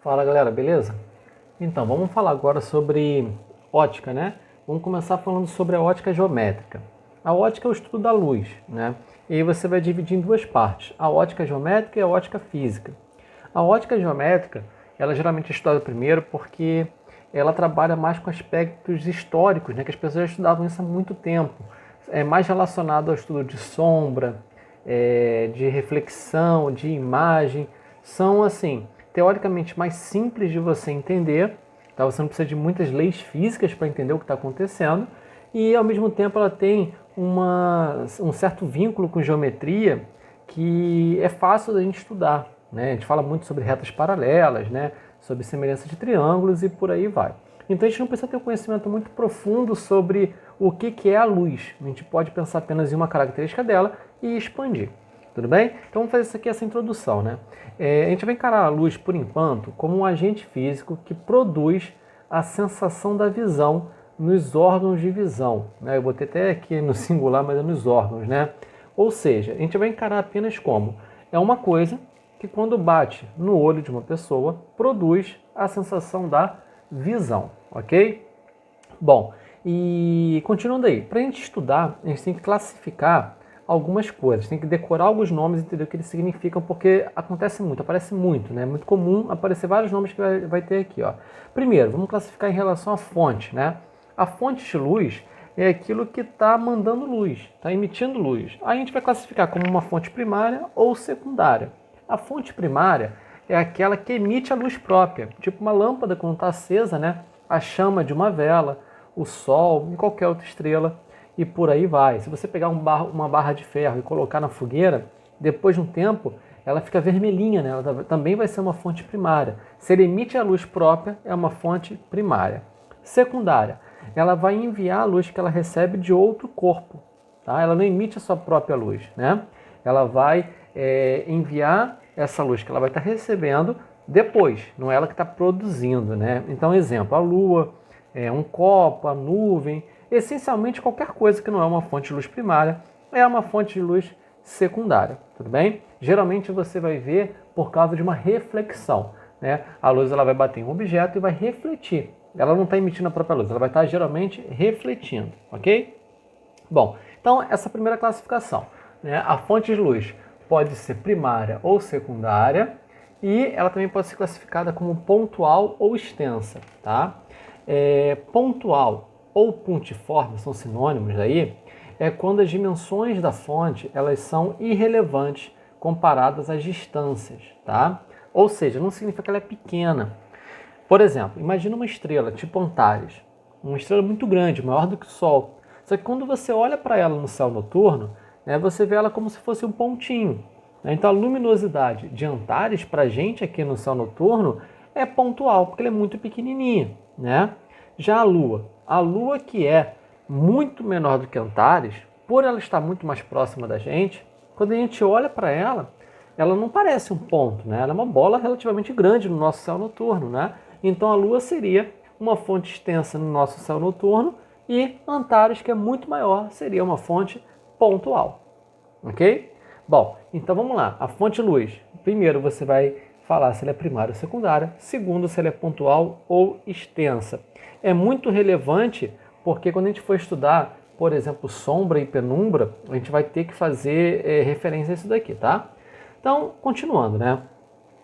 Fala galera, beleza? Então, vamos falar agora sobre ótica, né? Vamos começar falando sobre a ótica geométrica. A ótica é o estudo da luz, né? E aí você vai dividir em duas partes, a ótica geométrica e a ótica física. A ótica geométrica, ela geralmente é estudada primeiro porque ela trabalha mais com aspectos históricos, né? Que as pessoas já estudavam isso há muito tempo. É mais relacionado ao estudo de sombra, de reflexão, de imagem. São, assim, teoricamente mais simples de você entender, tá? Você não precisa de muitas leis físicas para entender o que está acontecendo e, ao mesmo tempo, ela tem um certo vínculo com geometria que é fácil da gente estudar, né? A gente fala muito sobre retas paralelas, né? Sobre semelhança de triângulos e por aí vai. Então a gente não precisa ter um conhecimento muito profundo sobre o que é a luz. A gente pode pensar apenas em uma característica dela e expandir. Tudo bem? Então vamos fazer isso aqui, essa introdução, né? A gente vai encarar a luz, por enquanto, como um agente físico que produz a sensação da visão nos órgãos de visão, né? Eu botei até aqui no singular, mas é nos órgãos, né? Ou seja, a gente vai encarar apenas como é uma coisa que, quando bate no olho de uma pessoa, produz a sensação da visão, ok? Bom, e continuando aí, para a gente estudar, a gente tem que classificar algumas coisas, tem que decorar alguns nomes e entender o que eles significam, porque acontece muito, aparece muito, né? É muito comum aparecer vários nomes que vai ter aqui, ó. Primeiro, vamos classificar em relação à fonte, né? A fonte de luz é aquilo que está mandando luz, está emitindo luz. Aí a gente vai classificar como uma fonte primária ou secundária. A fonte primária é aquela que emite a luz própria, tipo uma lâmpada quando está acesa, né? A chama de uma vela, o sol e qualquer outra estrela e por aí vai. Se você pegar uma barra de ferro e colocar na fogueira, depois de um tempo ela fica vermelhinha, né? Ela também vai ser uma fonte primária. Se ele emite a luz própria, é uma fonte primária. Secundária, ela vai enviar a luz que ela recebe de outro corpo, tá? Ela não emite a sua própria luz, né? Ela vai enviar essa luz que ela vai estar recebendo depois, não é ela que está produzindo, né? Então, exemplo, a lua, um copo, a nuvem, essencialmente qualquer coisa que não é uma fonte de luz primária é uma fonte de luz secundária, tudo bem? Geralmente você vai ver por causa de uma reflexão, né? A luz ela vai bater em um objeto e vai refletir. Ela não está emitindo a própria luz, ela vai estar geralmente refletindo, ok? Bom, então essa primeira classificação, né? A fonte de luz pode ser primária ou secundária e ela também pode ser classificada como pontual ou extensa, tá? Pontual ou pontiforme são sinônimos aí, é quando as dimensões da fonte elas são irrelevantes comparadas às distâncias, tá? Ou seja, não significa que ela é pequena. Por exemplo, imagina uma estrela tipo Antares, uma estrela muito grande, maior do que o Sol. Só que quando você olha para ela no céu noturno, né, você vê ela como se fosse um pontinho. Né? Então a luminosidade de Antares para a gente aqui no céu noturno é pontual, porque ela é muito pequenininha, né? Já a Lua que é muito menor do que Antares, por ela estar muito mais próxima da gente, quando a gente olha para ela, ela não parece um ponto, né? Ela é uma bola relativamente grande no nosso céu noturno, né? Então a Lua seria uma fonte extensa no nosso céu noturno e Antares, que é muito maior, seria uma fonte pontual, ok? Bom, então vamos lá. A fonte luz. Primeiro você vai falar se ela é primária ou secundária. Segundo, se ela é pontual ou extensa. É muito relevante porque quando a gente for estudar, por exemplo, sombra e penumbra, a gente vai ter que fazer referência a isso daqui, tá? Então, continuando, né?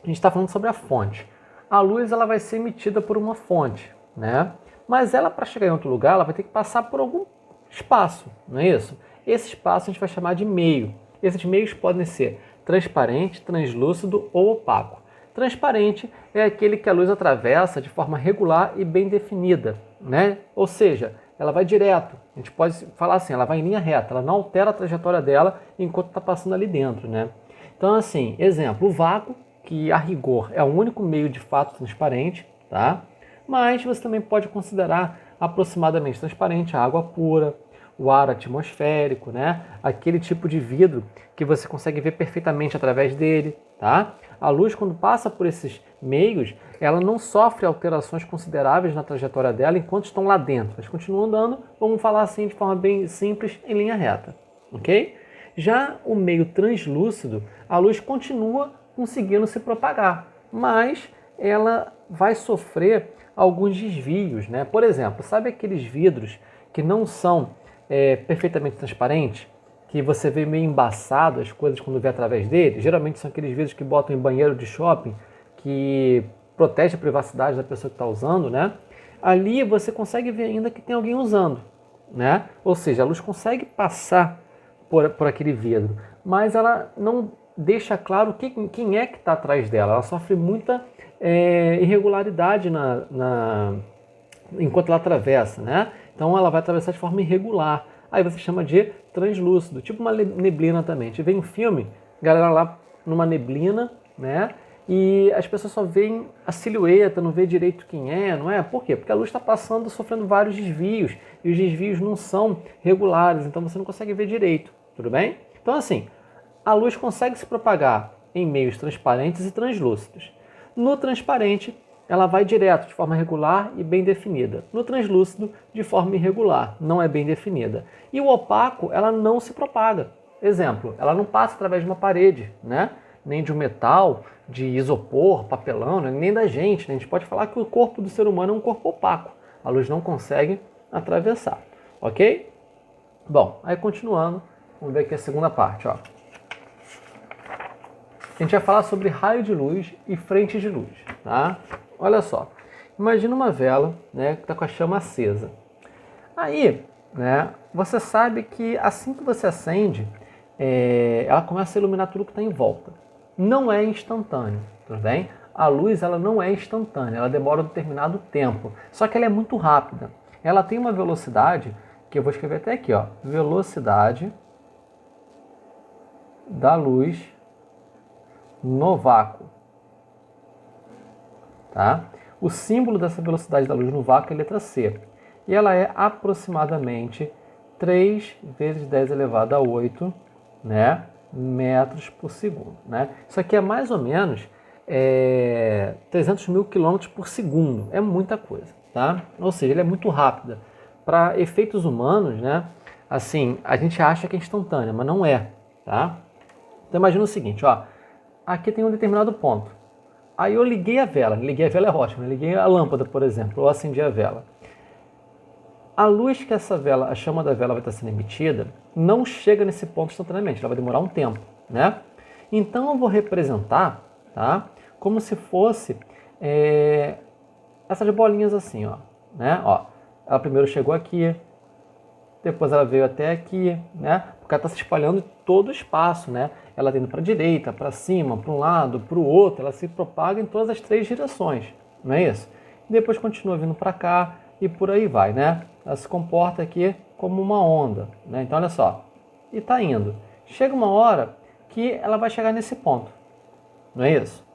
A gente está falando sobre a fonte. A luz ela vai ser emitida por uma fonte, né? Mas ela, para chegar em outro lugar, ela vai ter que passar por algum espaço, não é isso? Esse espaço a gente vai chamar de meio. Esses meios podem ser transparente, translúcido ou opaco. Transparente é aquele que a luz atravessa de forma regular e bem definida, né? Ou seja, ela vai direto. A gente pode falar assim, ela vai em linha reta, ela não altera a trajetória dela enquanto está passando ali dentro, né? Então, assim, exemplo, o vácuo, que a rigor é o único meio de fato transparente, tá? Mas você também pode considerar aproximadamente transparente a água pura, o ar atmosférico, né? Aquele tipo de vidro que você consegue ver perfeitamente através dele, tá? A luz, quando passa por esses meios, ela não sofre alterações consideráveis na trajetória dela enquanto estão lá dentro. Elas continuam andando, vamos falar assim de forma bem simples, em linha reta, ok? Já o meio translúcido, a luz continua conseguindo se propagar, mas ela vai sofrer alguns desvios, né? Por exemplo, sabe aqueles vidros que não são perfeitamente transparentes, que você vê meio embaçado as coisas quando vê através dele? Geralmente são aqueles vidros que botam em banheiro de shopping, que protege a privacidade da pessoa que está usando, né? Ali você consegue ver ainda que tem alguém usando, né? Ou seja, a luz consegue passar por aquele vidro, mas ela não deixa claro quem é que está atrás dela. Ela sofre muita irregularidade enquanto ela atravessa, né? Então ela vai atravessar de forma irregular. Aí você chama de translúcido, tipo uma neblina também. A gente vê um filme, galera lá numa neblina, né? E as pessoas só veem a silhueta, não vê direito quem é, não é? Por quê? Porque a luz está passando, sofrendo vários desvios, e os desvios não são regulares, então você não consegue ver direito, tudo bem? Então assim, a luz consegue se propagar em meios transparentes e translúcidos. No transparente, ela vai direto, de forma regular e bem definida. No translúcido, de forma irregular, não é bem definida. E o opaco, ela não se propaga. Exemplo, ela não passa através de uma parede, né? Nem de um metal, de isopor, papelão, né? Nem da gente. Né? A gente pode falar que o corpo do ser humano é um corpo opaco. A luz não consegue atravessar, ok? Bom, aí continuando, vamos ver aqui a segunda parte, ó. A gente vai falar sobre raio de luz e frente de luz, tá? Olha só, imagina uma vela, né, que está com a chama acesa. Aí, né, você sabe que assim que você acende, ela começa a iluminar tudo que está em volta. Não é instantâneo, tudo bem? A luz ela não é instantânea, ela demora um determinado tempo. Só que ela é muito rápida. Ela tem uma velocidade, que eu vou escrever até aqui, ó, velocidade da luz no vácuo. Tá? O símbolo dessa velocidade da luz no vácuo é a letra C. E ela é aproximadamente 3 vezes 10 elevado a 8, né, metros por segundo. Né? Isso aqui é mais ou menos 300 mil quilômetros por segundo. É muita coisa. Tá? Ou seja, ele é muito rápida. Para efeitos humanos, né, assim, a gente acha que é instantânea, mas não é. Tá? Então imagina o seguinte, ó, aqui tem um determinado ponto. Aí eu liguei a vela é ótimo, eu liguei a lâmpada, por exemplo, ou acendi a vela. A luz que essa vela, a chama da vela vai estar sendo emitida, não chega nesse ponto instantaneamente, ela vai demorar um tempo, né? Então eu vou representar, tá? Como se fosse essas bolinhas assim, ó, né? Ó, ela primeiro chegou aqui, depois ela veio até aqui, né? Porque ela está se espalhando em todo o espaço, né? Ela está indo para a direita, para cima, para um lado, para o outro, ela se propaga em todas as 3 direções, não é isso? E depois continua vindo para cá e por aí vai, né? Ela se comporta aqui como uma onda, né? Então olha só, e está indo. Chega uma hora que ela vai chegar nesse ponto, não é isso?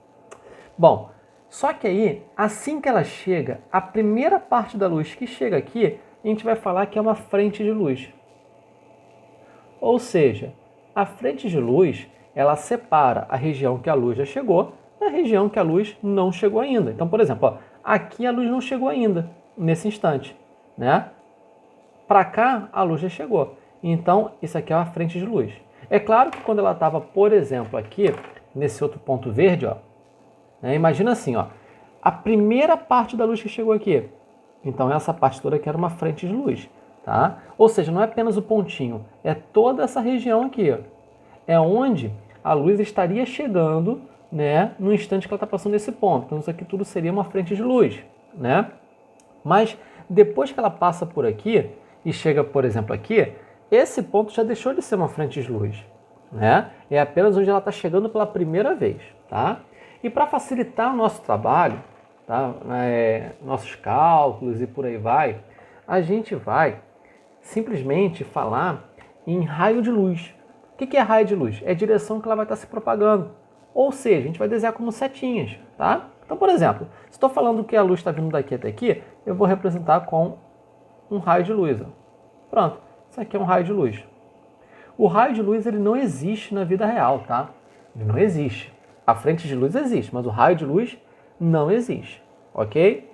Bom, só que aí, assim que ela chega, a primeira parte da luz que chega aqui, a gente vai falar que é uma frente de luz. Ou seja, a frente de luz, ela separa a região que a luz já chegou da região que a luz não chegou ainda. Então, por exemplo, ó, aqui a luz não chegou ainda, nesse instante, né? Para cá, a luz já chegou. Então, isso aqui é uma frente de luz. É claro que quando ela estava, por exemplo, aqui, nesse outro ponto verde, ó, né, imagina assim, ó, a primeira parte da luz que chegou aqui. Então, essa parte toda aqui era uma frente de luz. Tá? Ou seja, não é apenas o pontinho, é toda essa região aqui. Ó. É onde a luz estaria chegando, né, no instante que ela está passando nesse ponto. Então isso aqui tudo seria uma frente de luz. Né? Mas depois que ela passa por aqui e chega, por exemplo, aqui, esse ponto já deixou de ser uma frente de luz. Né? É apenas onde ela está chegando pela primeira vez. Tá? E para facilitar o nosso trabalho, tá? Nossos cálculos e por aí vai, a gente vai simplesmente falar em raio de luz. O que é raio de luz? É a direção que ela vai estar se propagando. Ou seja, a gente vai desenhar como setinhas, tá? Então, por exemplo, se estou falando que a luz está vindo daqui até aqui, eu vou representar com um raio de luz. Ó. Pronto, isso aqui é um raio de luz. O raio de luz ele não existe na vida real, tá? Ele não existe. A frente de luz existe, mas o raio de luz não existe, ok?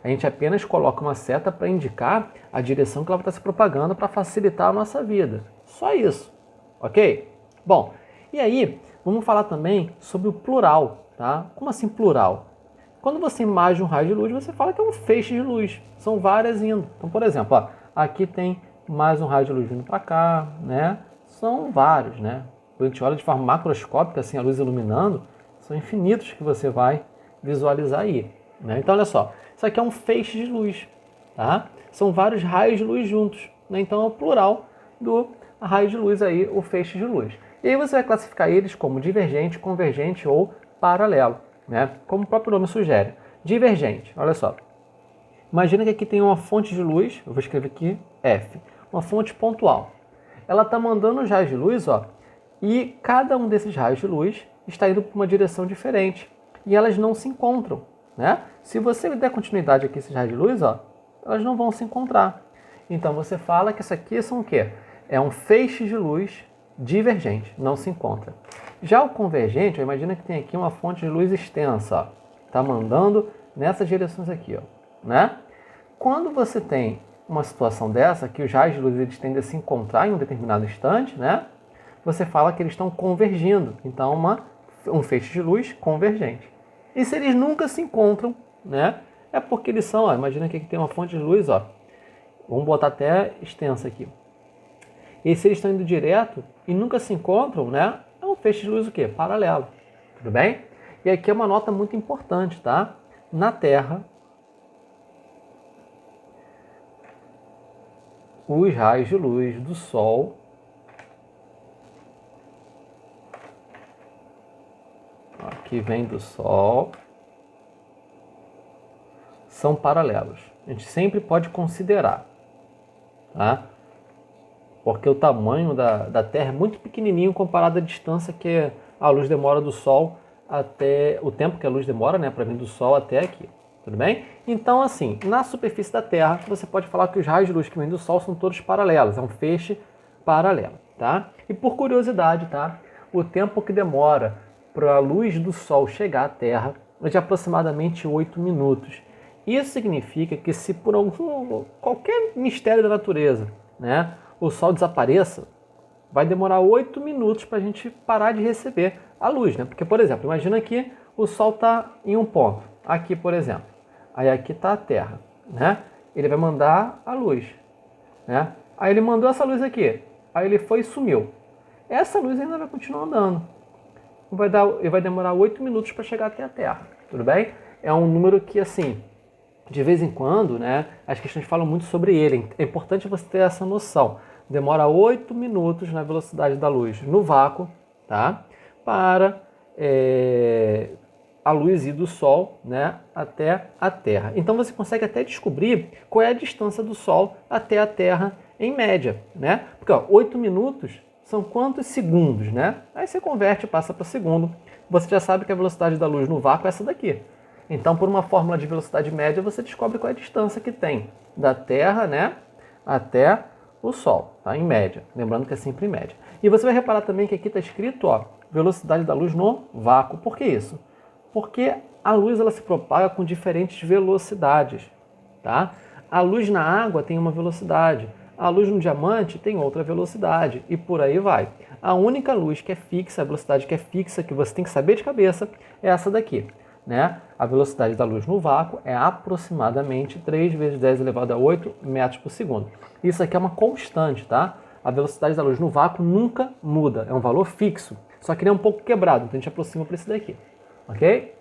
A gente apenas coloca uma seta para indicar a direção que ela vai estar se propagando para facilitar a nossa vida. Só isso, ok? Bom, e aí vamos falar também sobre o plural, tá? Como assim plural? Quando você imagina um raio de luz, você fala que é um feixe de luz. São várias indo. Então, por exemplo, ó, aqui tem mais um raio de luz vindo para cá, né? São vários, né? Quando a gente olha de forma macroscópica, assim, a luz iluminando, são infinitos que você vai visualizar aí, né? Então, olha só, isso aqui é um feixe de luz, tá? São vários raios de luz juntos, né? Então, é o plural do raio de luz aí, o feixe de luz. E aí você vai classificar eles como divergente, convergente ou paralelo, né? Como o próprio nome sugere. Divergente, olha só. Imagina que aqui tem uma fonte de luz, eu vou escrever aqui F, uma fonte pontual. Ela está mandando os raios de luz, ó, e cada um desses raios de luz está indo para uma direção diferente. E elas não se encontram, né? Se você der continuidade aqui a esses raios de luz, ó, elas não vão se encontrar. Então você fala que isso aqui são o quê? É um feixe de luz divergente, não se encontra. Já o convergente, imagina que tem aqui uma fonte de luz extensa, está mandando nessas direções aqui, ó, né? Quando você tem uma situação dessa, que os raios de luz eles tendem a se encontrar em um determinado instante, né? Você fala que eles estão convergindo, então um feixe de luz convergente. E se eles nunca se encontram, né? É porque eles são, ó, imagina que aqui tem uma fonte de luz, ó, vamos botar até extensa aqui. E se eles estão indo direto e nunca se encontram, né? É um feixe de luz o quê? Paralelo. Tudo bem? E aqui é uma nota muito importante, tá? Na Terra, os raios de luz do Sol que vem do Sol são paralelos. A gente sempre pode considerar, tá? Porque o tamanho da Terra é muito pequenininho comparado à distância que a luz demora do Sol até o tempo que a luz demora, né, para vir do Sol até aqui. Tudo bem? Então, assim, na superfície da Terra, você pode falar que os raios de luz que vêm do Sol são todos paralelos, é um feixe paralelo, tá? E por curiosidade, tá? O tempo que demora para a luz do Sol chegar à Terra é de aproximadamente 8 minutos. Isso significa que se por qualquer mistério da natureza, né, o Sol desapareça, vai demorar 8 minutos para a gente parar de receber a luz, né? Porque, por exemplo, imagina que o Sol está em um ponto, aqui, por exemplo. Aí aqui está a Terra, né? Ele vai mandar a luz, né? Aí ele mandou essa luz aqui, aí ele foi e sumiu. Essa luz ainda vai continuar andando. Vai demorar 8 minutos para chegar até a Terra, tudo bem? É um número que, assim, de vez em quando, né, as questões falam muito sobre ele. É importante você ter essa noção. Demora 8 minutos na velocidade da luz no vácuo, tá? Para a luz ir do Sol, né, até a Terra. Então você consegue até descobrir qual é a distância do Sol até a Terra em média, né? Porque ó, 8 minutos são quantos segundos, né? Aí você converte, passa para segundo. Você já sabe que a velocidade da luz no vácuo é essa daqui. Então, por uma fórmula de velocidade média, você descobre qual é a distância que tem da Terra, né, até o Sol, tá? Em média. Lembrando que é sempre em média. E você vai reparar também que aqui está escrito, ó, velocidade da luz no vácuo. Por que isso? Porque a luz ela se propaga com diferentes velocidades, tá? A luz na água tem uma velocidade, a luz no diamante tem outra velocidade e por aí vai. A única luz que é fixa, a velocidade que é fixa, que você tem que saber de cabeça, é essa daqui, né? A velocidade da luz no vácuo é aproximadamente 3 vezes 10 elevado a 8 metros por segundo. Isso aqui é uma constante, tá? A velocidade da luz no vácuo nunca muda, é um valor fixo, só que ele é um pouco quebrado, então a gente aproxima para esse daqui, ok?